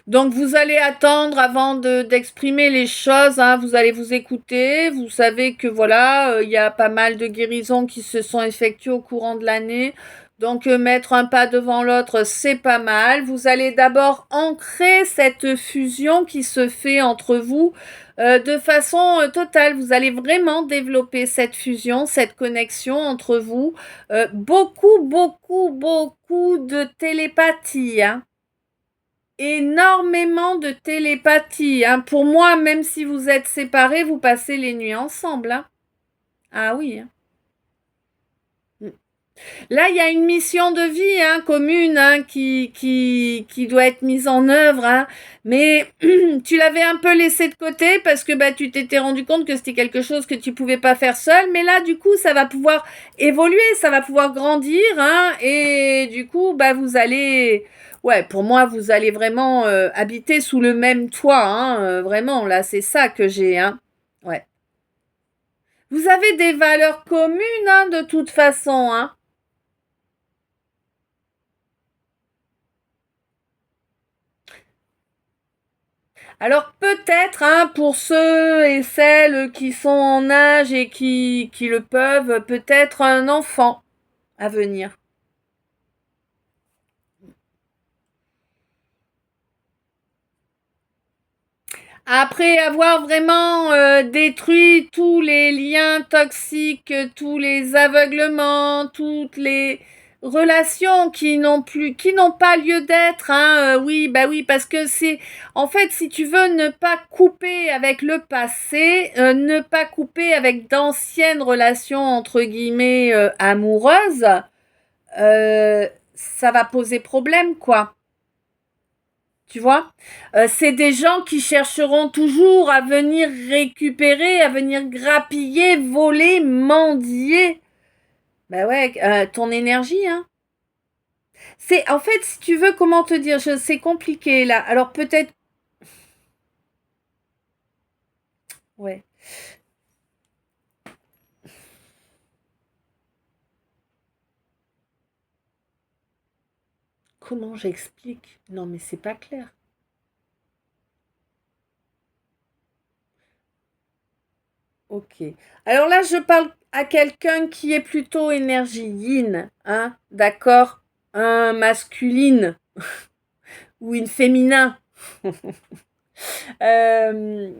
Donc vous allez attendre avant d'exprimer les choses, hein. Vous allez vous écouter, vous savez que voilà, il y a pas mal de guérisons qui se sont effectuées au courant de l'année. Donc mettre un pas devant l'autre, c'est pas mal. Vous allez d'abord ancrer cette fusion qui se fait entre vous de façon totale. Vous allez vraiment développer cette fusion, cette connexion entre vous. Beaucoup, beaucoup, beaucoup de télépathie, hein. Énormément de télépathie, hein. Pour moi, même si vous êtes séparés, vous passez les nuits ensemble, hein. Ah oui, hein. Là, il y a une mission de vie, hein, commune, hein, qui doit être mise en œuvre, hein. Mais tu l'avais un peu laissé de côté parce que bah, tu t'étais rendu compte que c'était quelque chose que tu pouvais pas faire seul. Mais là, du coup, ça va pouvoir évoluer, ça va pouvoir grandir, hein. Et du coup, bah, vous allez... Ouais, pour moi, vous allez vraiment habiter sous le même toit, hein. Vraiment, là, c'est ça que j'ai, hein. Ouais. Vous avez des valeurs communes, hein, de toute façon, hein. Alors peut-être, hein, pour ceux et celles qui sont en âge et qui le peuvent, peut-être un enfant à venir. Après avoir vraiment détruit tous les liens toxiques, tous les aveuglements, toutes les relations qui n'ont pas lieu d'être, hein, oui, bah oui, parce que c'est, en fait, si tu veux ne pas couper avec le passé, ne pas couper avec d'anciennes relations entre guillemets amoureuses, ça va poser problème, quoi. Tu vois, c'est des gens qui chercheront toujours à venir récupérer, à venir grappiller, voler, mendier. Bah ouais, ton énergie, hein. C'est, en fait, si tu veux, comment te dire, c'est compliqué là. Alors peut-être, ouais. Comment j'explique? Non, mais c'est pas clair. Ok. Alors là, je parle à quelqu'un qui est plutôt énergie yin, hein, d'accord? Un masculine ou une féminin. Euh,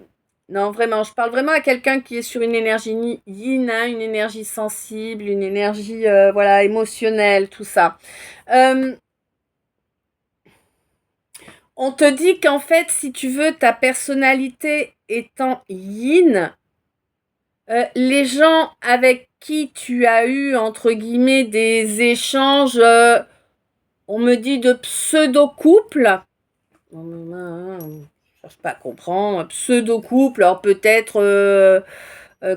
non, vraiment, je parle vraiment à quelqu'un qui est sur une énergie yin, hein, une énergie sensible, une énergie voilà, émotionnelle, tout ça. Euh, on te dit qu'en fait, si tu veux, ta personnalité étant yin, les gens avec qui tu as eu, entre guillemets, des échanges, on me dit de pseudo-couple, je cherche pas à comprendre, pseudo-couple, alors peut-être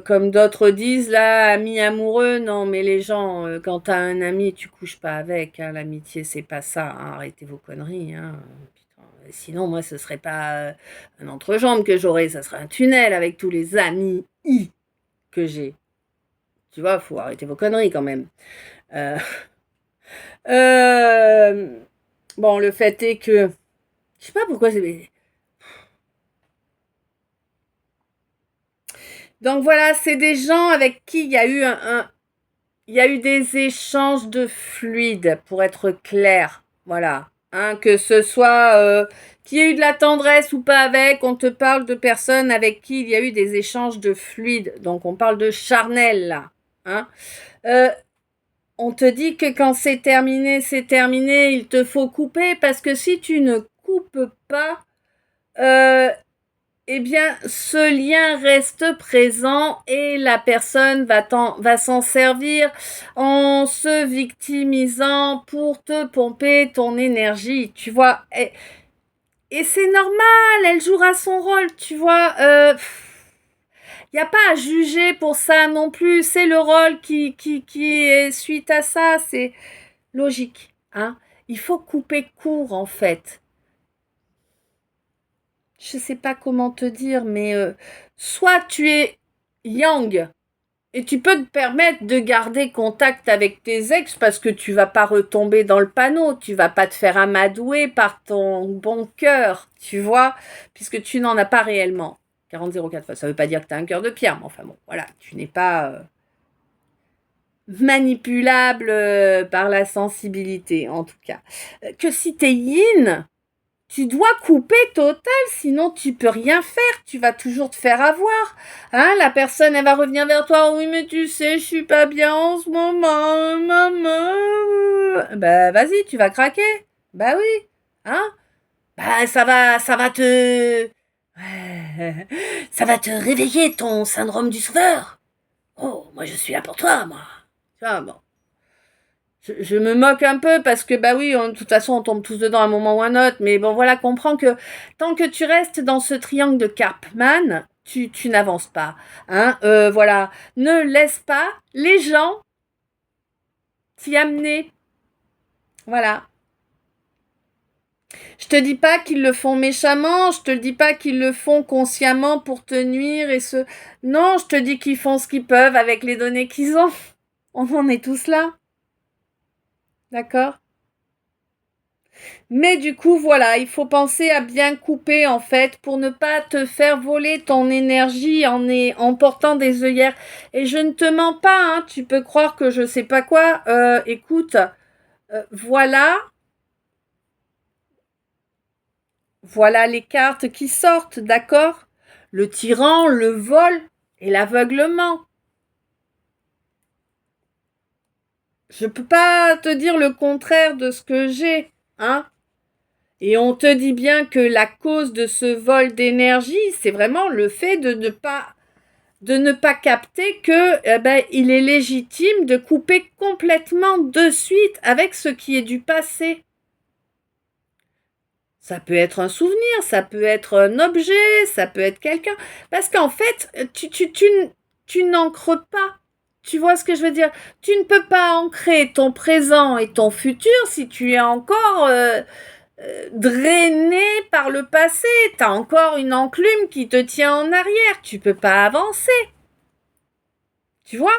comme d'autres disent là, amis amoureux, non mais les gens, quand t'as un ami, tu couches pas avec, hein, l'amitié c'est pas ça, hein, arrêtez vos conneries, hein. Putain, sinon moi ce serait pas un entrejambe que j'aurais, ça serait un tunnel avec tous les amis que j'ai. Tu vois, faut arrêter vos conneries quand même. Euh, euh, bon, le fait est que, je sais pas pourquoi c'est... Donc voilà, c'est des gens avec qui il y a eu il y a eu des échanges de fluides, pour être clair. Voilà. Hein, que ce soit qu'il y ait eu de la tendresse ou pas avec, on te parle de personnes avec qui il y a eu des échanges de fluides. Donc on parle de charnel là. Hein. Euh, on te dit que quand c'est terminé, il te faut couper parce que si tu ne coupes pas, euh, eh bien, ce lien reste présent et la personne va s'en servir en se victimisant pour te pomper ton énergie, tu vois. Et c'est normal, elle jouera son rôle, tu vois. Il n'y a pas à juger pour ça non plus. C'est le rôle qui est suite à ça. C'est logique, hein. Il faut couper court, en fait. Je sais pas comment te dire, mais soit tu es yang, Et tu peux te permettre de garder contact avec tes ex parce que tu vas pas retomber dans le panneau, tu vas pas te faire amadouer par ton bon cœur, tu vois, puisque tu n'en as pas réellement. 4004 ça veut pas dire que tu as un cœur de pierre, mais enfin bon, voilà, tu n'es pas manipulable par la sensibilité, en tout cas. Que si t'es yin, tu dois couper total, sinon tu peux rien faire, tu vas toujours te faire avoir. Hein, la personne, elle va revenir vers toi, oui, mais tu sais, je suis pas bien en ce moment, maman. Bah, vas-y, tu vas craquer. Bah oui, hein. Bah, ça va te... ça va te réveiller ton syndrome du sauveur. Oh, moi je suis là pour toi, moi. Tu vois, bon. Je me moque un peu parce que bah oui, de toute façon on tombe tous dedans à un moment ou un autre, mais bon voilà, comprends que tant que tu restes dans ce triangle de Karpman, tu n'avances pas. Hein, voilà, ne laisse pas les gens t'y amener. Voilà. Je te dis pas qu'ils le font méchamment, je te dis pas qu'ils le font consciemment pour te nuire et ce. Non, je te dis qu'ils font ce qu'ils peuvent avec les données qu'ils ont. On en est tous là. D'accord? Mais du coup, voilà, il faut penser à bien couper en fait pour ne pas te faire voler ton énergie en portant des œillères. Et je ne te mens pas, hein, tu peux croire que je sais pas quoi. Écoute, voilà les cartes qui sortent, d'accord? Le tyran, le vol et l'aveuglement. Je peux pas te dire le contraire de ce que j'ai, hein? Et on te dit bien que la cause de ce vol d'énergie, c'est vraiment le fait de ne pas capter que il est légitime de couper complètement de suite avec ce qui est du passé. Ça peut être un souvenir, ça peut être un objet, ça peut être quelqu'un. Parce qu'en fait, tu n'ancres pas. Tu vois ce que je veux dire? Tu ne peux pas ancrer ton présent et ton futur si tu es encore drainé par le passé. Tu as encore une enclume qui te tient en arrière. Tu peux pas avancer. Tu vois?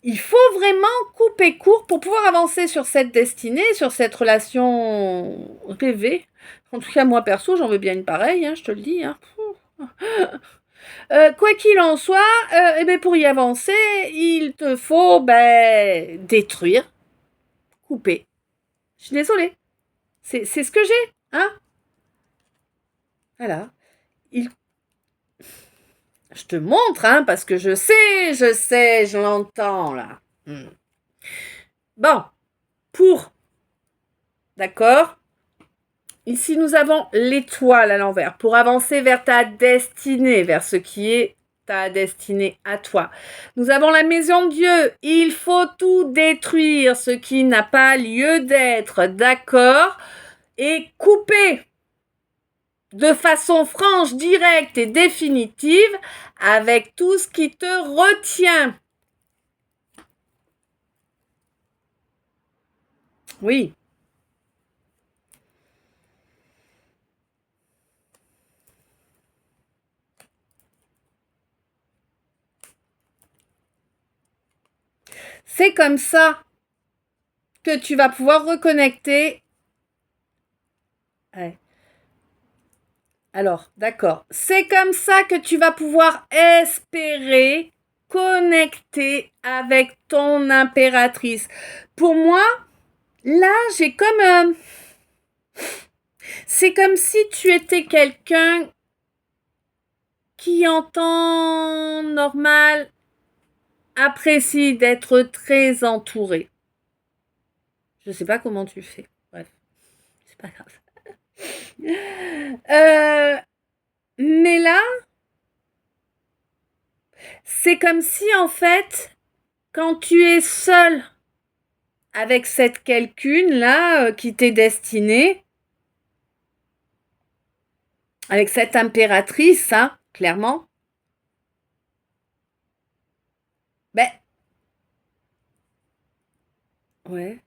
Il faut vraiment couper court pour pouvoir avancer sur cette destinée, sur cette relation rêvée. En tout cas, moi perso, j'en veux bien une pareille, hein, je te le dis. Hein. Quoi qu'il en soit, pour y avancer, il te faut détruire, couper. Je suis désolée. C'est ce que j'ai. Hein. Voilà. Il... Je te montre, hein, parce que je sais, je l'entends là. Bon, d'accord? Ici, nous avons l'étoile à l'envers pour avancer vers ta destinée, vers ce qui est ta destinée à toi. Nous avons la maison de Dieu. Il faut tout détruire, ce qui n'a pas lieu d'être, d'accord? Et couper de façon franche, directe et définitive avec tout ce qui te retient. Oui. C'est comme ça que tu vas pouvoir reconnecter. Ouais. Alors, d'accord. C'est comme ça que tu vas pouvoir espérer connecter avec ton impératrice. Pour moi, là, j'ai comme... c'est comme si tu étais quelqu'un qui, en temps normal, apprécie d'être très entouré. Je ne sais pas comment tu fais. Bref, c'est pas grave. Mais là, c'est comme si, en fait, quand tu es seul avec cette quelqu'une-là qui t'est destinée, avec cette impératrice, hein, clairement, ouais.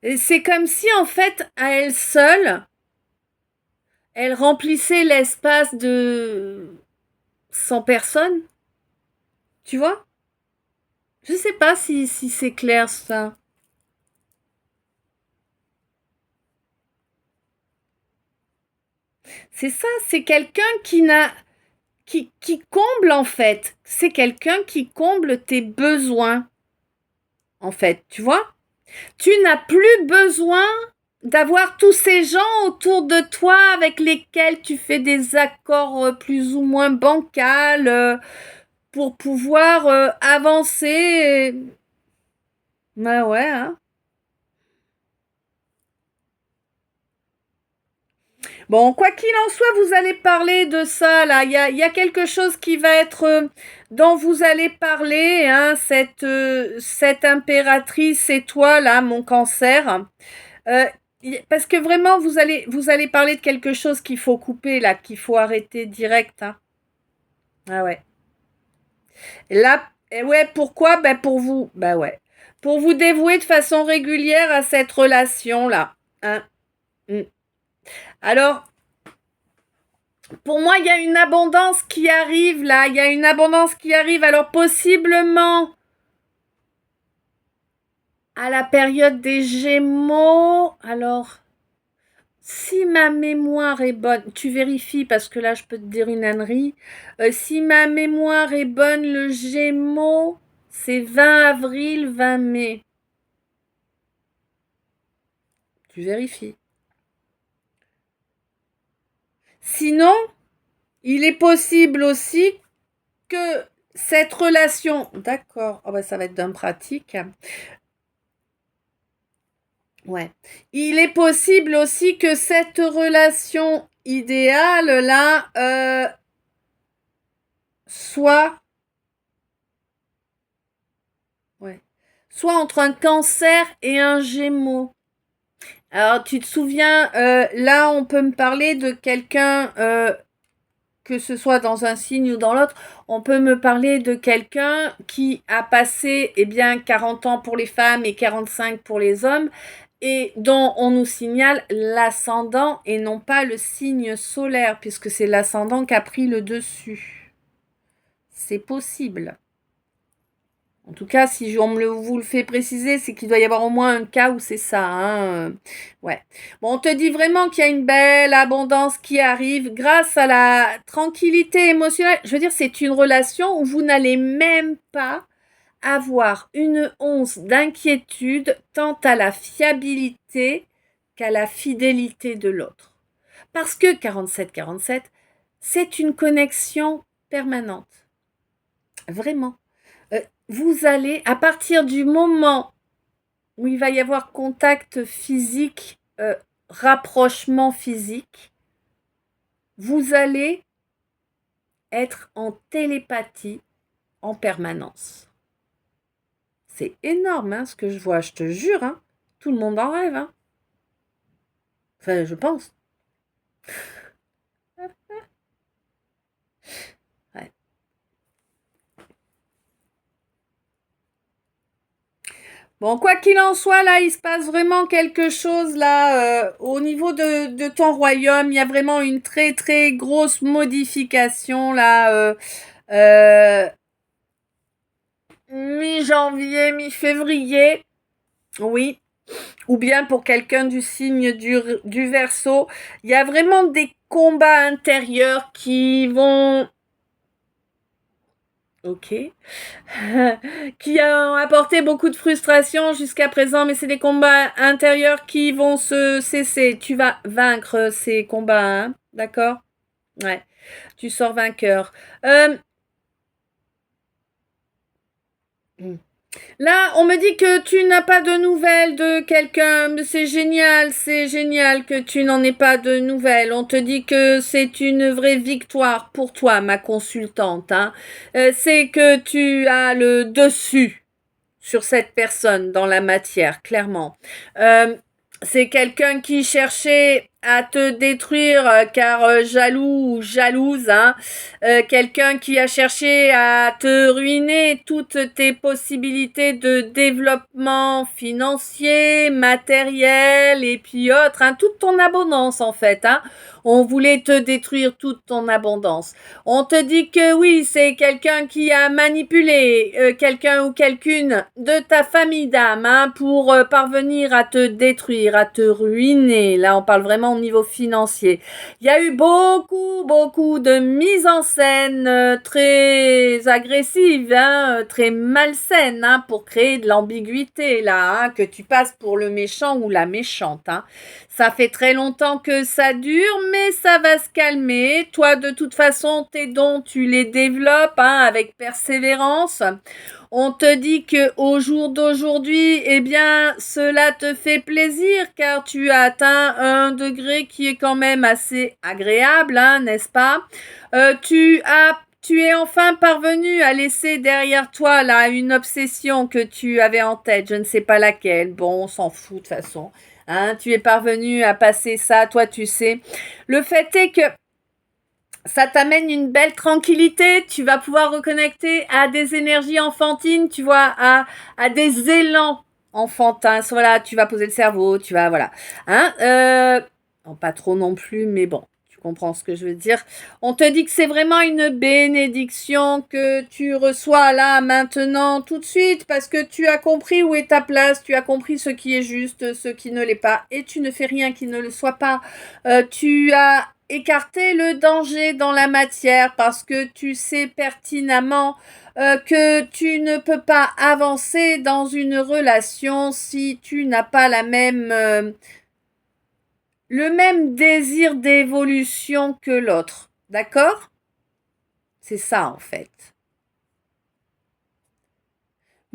Et c'est comme si, en fait, à elle seule, elle remplissait l'espace de 100 personnes, tu vois? Je sais pas si c'est clair ça. C'est ça, c'est quelqu'un qui comble en fait. C'est quelqu'un qui comble tes besoins en fait, tu vois? Tu n'as plus besoin d'avoir tous ces gens autour de toi avec lesquels tu fais des accords plus ou moins bancals pour pouvoir avancer. Bah ouais, hein. Bon, quoi qu'il en soit, vous allez parler de ça, là. Il y a quelque chose qui va être dont vous allez parler, hein, cette impératrice et toi, là, mon cancer. Euh, Parce que vraiment, vous allez parler de quelque chose qu'il faut couper, là, qu'il faut arrêter direct, hein. Ah ouais. Et là, et ouais, pourquoi? Ben pour vous, bah ouais. Pour vous dévouer de façon régulière à cette relation-là, hein. Mm. Alors, pour moi, il y a une abondance qui arrive là. Il y a une abondance qui arrive. Alors, possiblement à la période des Gémeaux. Alors, si ma mémoire est bonne, tu vérifies parce que là, je peux te dire une ânerie. Si ma mémoire est bonne, le Gémeaux, c'est 20 avril, 20 mai. Tu vérifies. Sinon, il est possible aussi que cette relation, d'accord, oh ben ça va être d'un pratique. Ouais. Il est possible aussi que cette relation idéale là soit ouais, soit entre un cancer et un gémeaux. Alors tu te souviens, là on peut me parler de quelqu'un, que ce soit dans un signe ou dans l'autre, on peut me parler de quelqu'un qui a passé eh bien 40 ans pour les femmes et 45 pour les hommes et dont on nous signale l'ascendant et non pas le signe solaire puisque c'est l'ascendant qui a pris le dessus. C'est possible. En tout cas, si vous le fait préciser, c'est qu'il doit y avoir au moins un cas où c'est ça, hein. Ouais. Bon, on te dit vraiment qu'il y a une belle abondance qui arrive grâce à la tranquillité émotionnelle. Je veux dire, c'est une relation où vous n'allez même pas avoir une once d'inquiétude tant à la fiabilité qu'à la fidélité de l'autre. Parce que 47-47, c'est une connexion permanente. Vraiment. Vous allez, à partir du moment où il va y avoir contact physique, rapprochement physique, vous allez être en télépathie en permanence. C'est énorme, hein, ce que je vois, je te jure, hein. Tout le monde en rêve, hein. Enfin, je pense. Ouais. Bon, quoi qu'il en soit, là, il se passe vraiment quelque chose, là, au niveau de ton royaume. Il y a vraiment une très, très grosse modification, là, euh, mi-janvier, mi-février. Oui. Ou bien pour quelqu'un du signe du Verseau. Il y a vraiment des combats intérieurs qui vont... Ok. Qui ont apporté beaucoup de frustration jusqu'à présent, mais c'est des combats intérieurs qui vont se cesser. Tu vas vaincre ces combats, hein, d'accord? Ouais, tu sors vainqueur. Euh, Là, on me dit que tu n'as pas de nouvelles de quelqu'un. C'est génial que tu n'en aies pas de nouvelles. On te dit que c'est une vraie victoire pour toi, ma consultante, hein. C'est que tu as le dessus sur cette personne dans la matière, clairement. C'est quelqu'un qui cherchait à te détruire car jaloux ou jalouse, hein, quelqu'un qui a cherché à te ruiner toutes tes possibilités de développement financier, matériel et puis autres, hein, toute ton abondance en fait, hein. On voulait te détruire toute ton abondance. On te dit que oui, c'est quelqu'un qui a manipulé quelqu'un ou quelqu'une de ta famille d'âme, hein, pour parvenir à te détruire, à te ruiner. Là, on parle vraiment au niveau financier. Il y a eu beaucoup de mises en scène très agressives, hein, très malsaines, hein, pour créer de l'ambiguïté, là, hein, que tu passes pour le méchant ou la méchante, hein. Ça fait très longtemps que ça dure, mais ça va se calmer. Toi, de toute façon, tes dons, tu les développes, hein, avec persévérance. On te dit que au jour d'aujourd'hui, eh bien, cela te fait plaisir car tu as atteint un degré qui est quand même assez agréable, hein, n'est-ce pas? Tu es enfin parvenu à laisser derrière toi là une obsession que tu avais en tête, je ne sais pas laquelle. Bon, on s'en fout de toute façon. Hein, tu es parvenu à passer ça, toi tu sais. Le fait est que ça t'amène une belle tranquillité, tu vas pouvoir reconnecter à des énergies enfantines, tu vois, à des élans enfantins. Voilà, tu vas poser le cerveau, tu vas, voilà. Hein, bon, pas trop non plus, mais bon, tu comprends ce que je veux dire. On te dit que c'est vraiment une bénédiction que tu reçois là, maintenant, tout de suite, parce que tu as compris où est ta place, tu as compris ce qui est juste, ce qui ne l'est pas, et tu ne fais rien qui ne le soit pas. Tu as écarter le danger dans la matière parce que tu sais pertinemment que tu ne peux pas avancer dans une relation si tu n'as pas le même désir d'évolution que l'autre. D'accord? C'est ça en fait.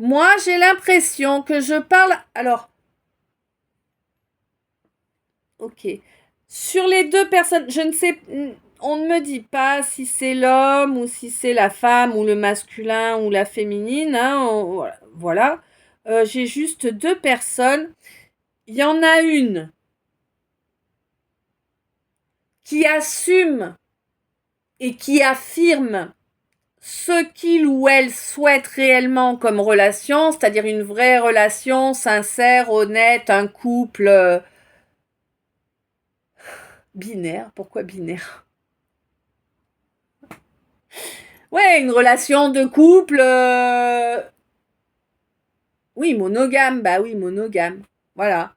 Moi, j'ai l'impression que je parle... Alors, ok. Sur les deux personnes, je ne sais, on ne me dit pas si c'est l'homme ou si c'est la femme ou le masculin ou la féminine, hein, voilà. J'ai juste deux personnes. Il y en a une qui assume et qui affirme ce qu'il ou elle souhaite réellement comme relation, c'est-à-dire une vraie relation sincère, honnête, un couple binaire. Pourquoi binaire? Ouais, une relation de couple. Oui, monogame. Bah oui, monogame. Voilà.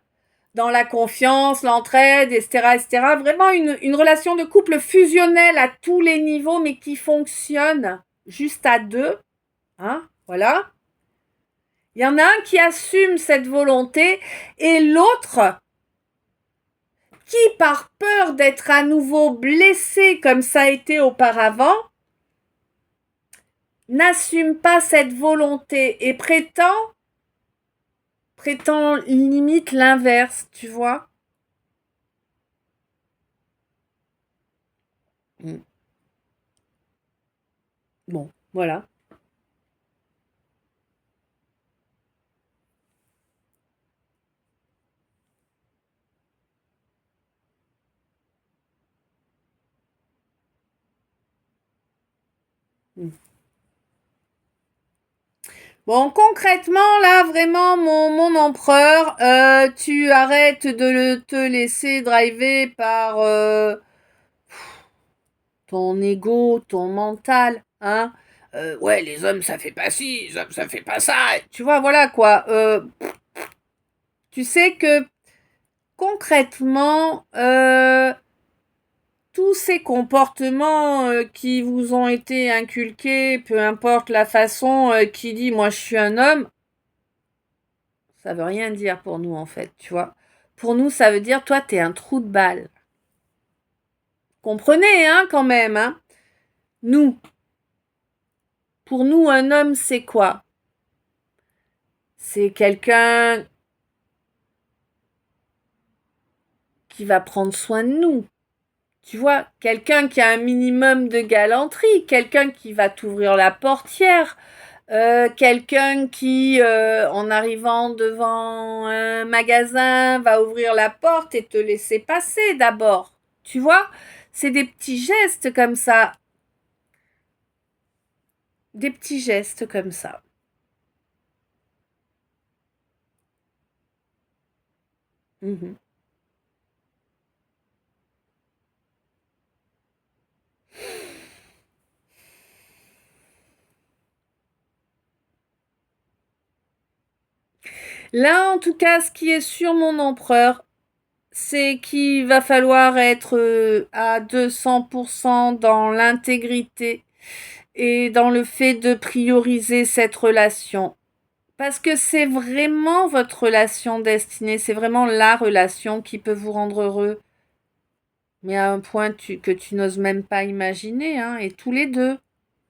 Dans la confiance, l'entraide, etc., etc. Vraiment une relation de couple fusionnelle à tous les niveaux, mais qui fonctionne juste à deux. Hein, voilà. Il y en a un qui assume cette volonté et l'autre qui, par peur d'être à nouveau blessé comme ça a été auparavant, n'assume pas cette volonté et prétend limite l'inverse, tu vois. Bon, voilà. Bon, concrètement, là, vraiment, mon empereur, tu arrêtes de te laisser driver par ton ego, ton mental, hein. Ouais, les hommes, ça fait pas ci, les hommes, ça fait pas ça. Tu vois, voilà quoi. Tu sais que concrètement, tous ces comportements qui vous ont été inculqués, peu importe la façon qui dit moi je suis un homme, ça veut rien dire pour nous en fait, tu vois. Pour nous, ça veut dire toi t'es un trou de balle. Comprenez, hein, quand même, hein. Nous, pour nous, un homme, c'est quoi? C'est quelqu'un qui va prendre soin de nous. Tu vois, quelqu'un qui a un minimum de galanterie, quelqu'un qui va t'ouvrir la portière, Quelqu'un qui, en arrivant devant un magasin, va ouvrir la porte et te laisser passer d'abord. Tu vois? C'est des petits gestes comme ça. Des petits gestes comme ça. Mhm. Là, en tout cas, ce qui est sur mon empereur, c'est qu'il va falloir être à 200% dans l'intégrité et dans le fait de prioriser cette relation. Parce que c'est vraiment votre relation destinée, c'est vraiment la relation qui peut vous rendre heureux. Mais à un point que tu n'oses même pas imaginer, hein, et tous les deux.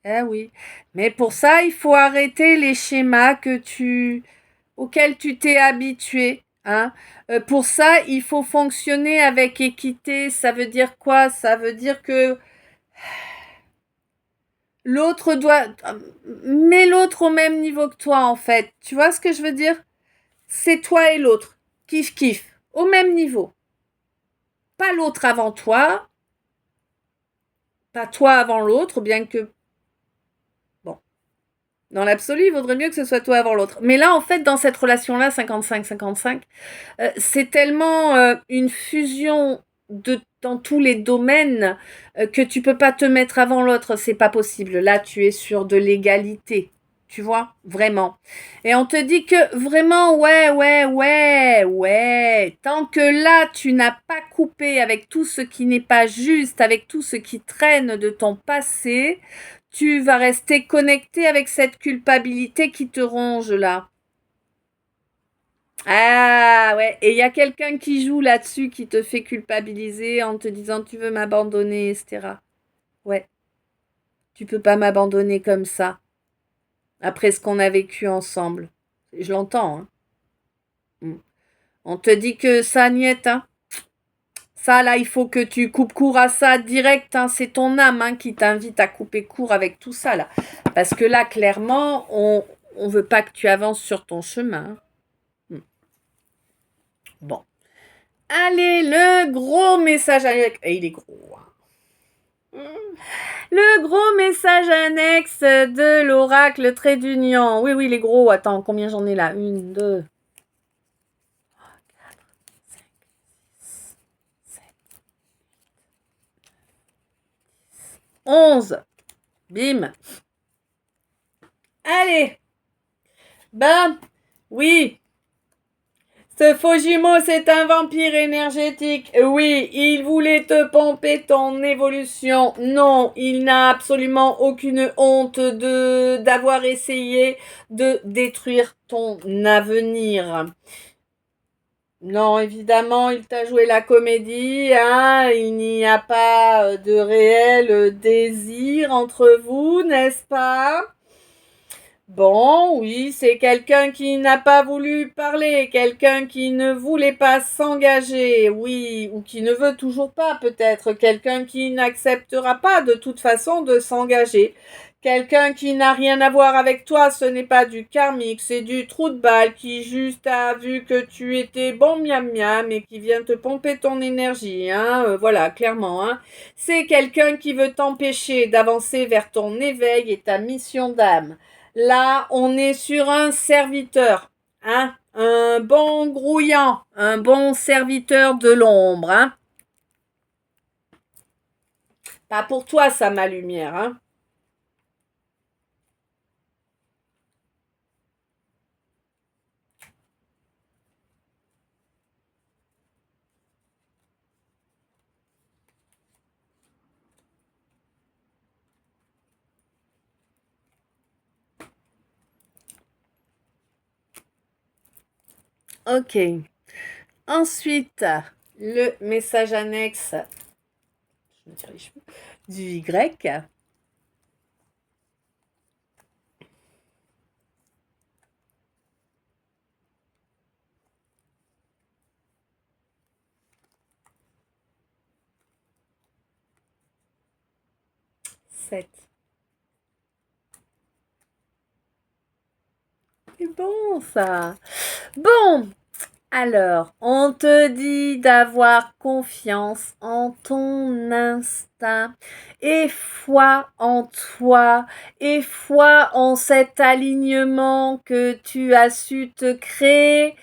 Eh oui. Mais pour ça, il faut arrêter les schémas auxquels tu t'es habitué. Hein. Pour ça, il faut fonctionner avec équité. Ça veut dire quoi? Ça veut dire que l'autre doit... Mets l'autre au même niveau que toi, en fait. Tu vois ce que je veux dire? C'est toi et l'autre. Kiff, kiff. Au même niveau. Pas l'autre avant toi, pas toi avant l'autre, bien que... Bon, dans l'absolu, il vaudrait mieux que ce soit toi avant l'autre. Mais là, en fait, dans cette relation-là, 55-55, c'est tellement une fusion dans tous les domaines que tu peux pas te mettre avant l'autre. C'est pas possible. Là, tu es sur de l'égalité. Tu vois, vraiment. Et on te dit que vraiment, ouais, ouais, ouais, ouais. Tant que là, tu n'as pas coupé avec tout ce qui n'est pas juste, avec tout ce qui traîne de ton passé, tu vas rester connecté avec cette culpabilité qui te ronge là. Ah ouais, et il y a quelqu'un qui joue là-dessus, qui te fait culpabiliser en te disant tu veux m'abandonner, etc. Ouais, tu peux pas m'abandonner comme ça, après ce qu'on a vécu ensemble. Je l'entends, hein. Mm. On te dit que ça niette, hein. Ça, là, il faut que tu coupes court à ça direct, hein. C'est ton âme, hein, qui t'invite à couper court avec tout ça, là. Parce que là, clairement, on veut pas que tu avances sur ton chemin. Hein. Mm. Bon. Allez, le gros message avec... Et il est gros, hein. Le gros message annexe de l'oracle trait d'union. Oui, oui, les gros. Attends, combien j'en ai là? 1, 2, 11. Bim. Allez. Ben, oui. Ce Fujimo, c'est un vampire énergétique. Oui, il voulait te pomper ton évolution. Non, il n'a absolument aucune honte d'avoir essayé de détruire ton avenir. Non, évidemment, il t'a joué la comédie, hein. Il n'y a pas de réel désir entre vous, n'est-ce pas? Bon, oui, c'est quelqu'un qui n'a pas voulu parler, quelqu'un qui ne voulait pas s'engager, oui, ou qui ne veut toujours pas peut-être, quelqu'un qui n'acceptera pas de toute façon de s'engager. Quelqu'un qui n'a rien à voir avec toi, ce n'est pas du karmique, c'est du trou de balle qui juste a vu que tu étais bon miam miam et qui vient te pomper ton énergie, hein, voilà, clairement, hein. C'est quelqu'un qui veut t'empêcher d'avancer vers ton éveil et ta mission d'âme. Là, on est sur un serviteur, hein, un bon grouillant, un bon serviteur de l'ombre, hein. Pas pour toi, ça, ma lumière, hein. Ok. Ensuite, le message annexe, je me tire les cheveux, du Y. Sept. bon ça. Bon, alors, on te dit d'avoir confiance en ton instinct et foi en toi et foi en cet alignement que tu as su te créer